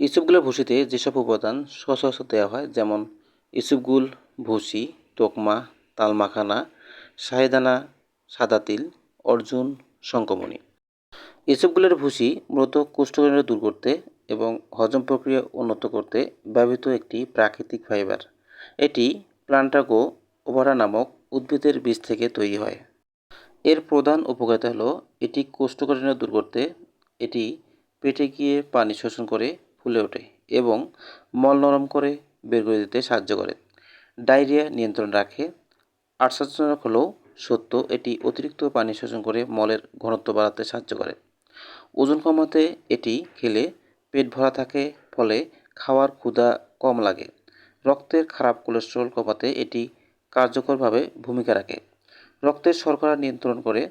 ইসবগুলের ভুসিতে যেসব উপাদান সচরাচর দেওয়া হয় যেমন ইসবগুল, ভুসি, তোকমা, তালমাখানা, শাহিদানা, সাদা তিল, অর্জুন, শঙ্খমণি। এসবগুলের ভুসি মূলত কোষ্ঠকাঠিন্য দূর করতে এবং হজম প্রক্রিয়া উন্নত করতে ব্যবহৃত একটি প্রাকৃতিক ফাইবার। এটি প্লান্টাগো ওভারা নামক উদ্ভিদের বীজ থেকে তৈরি হয়। এর প্রধান উপকারিতা হলো এটি কোষ্ঠকাঠিন্য দূর করতে, এটি পেটে গিয়ে পানি শোষণ করে ফুলে ওঠে এবং মল নরম করে বের করে দিতে সাহায্য করে। ডায়রিয়া নিয়ন্ত্রণ রাখে। আশ্চর্যজনক হলেও সত্য, এটি অতিরিক্ত পানি শোষণ করে মলের ঘনত্ব বাড়াতে সাহায্য করে। ওজন কমাতে এটি খেলে পেট ভরা থাকে, ফলে খাওয়ার ক্ষুধা কম লাগে। রক্তের খারাপ কোলেস্টেরল কমাতে এটি কার্যকরভাবে ভূমিকা রাখে। রক্তের শর্করা নিয়ন্ত্রণ করে।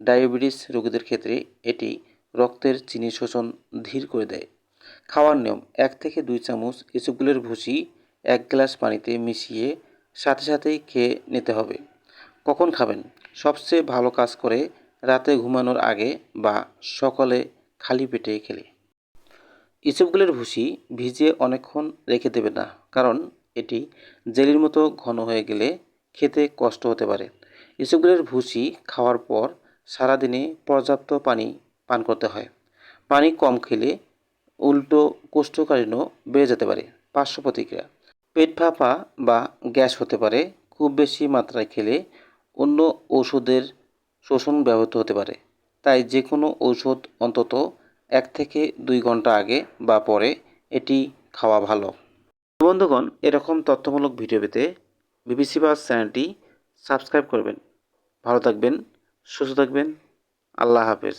ডায়াবেটিস রোগীদের ক্ষেত্রে এটি রক্তের চিনি শোষণ ধীর করে দেয়। খাওয়ার নিয়ম: 1 থেকে 2 চামচ ইসবগুলের ভুসি 1 গ্লাস পানিতে মিশিয়ে সাথে সাথেই খেয়ে নিতে হবে। কখন খাবেন? সবচেয়ে ভালো কাজ করে রাতে ঘুমানোর আগে বা সকালে খালি পেটে খেলে। ইসবগুলের ভুসি ভিজিয়ে অনেকক্ষণ রেখে দেবে না, কারণ এটি জেলির মতো ঘন হয়ে গেলে খেতে কষ্ট হতে পারে। ইসবগুলের ভুসি খাওয়ার পর সারাদিনে পর্যাপ্ত পানি পান করতে হয়। পানি কম খেলে উল্টো কোষ্ঠকাঠিন্য বেড়ে যেতে পারে। পার্শ্ব প্রতিক্রিয়া: পেট ফাঁপা বা গ্যাস হতে পারে। খুব বেশি মাত্রায় খেলে অন্য ওষুধের শোষণ ব্যাহত হতে পারে। তাই যে কোনো ঔষধ অন্তত 1 থেকে 2 ঘন্টা আগে বা পরে এটি খাওয়া ভালো। বন্ধুগণ, এরকম তথ্যমূলক ভিডিও পেতে বিবিসি বাংলা চ্যানেলটি সাবস্ক্রাইব করবেন। ভালো থাকবেন, সুস্থ থাকবেন। আল্লাহ হাফেজ।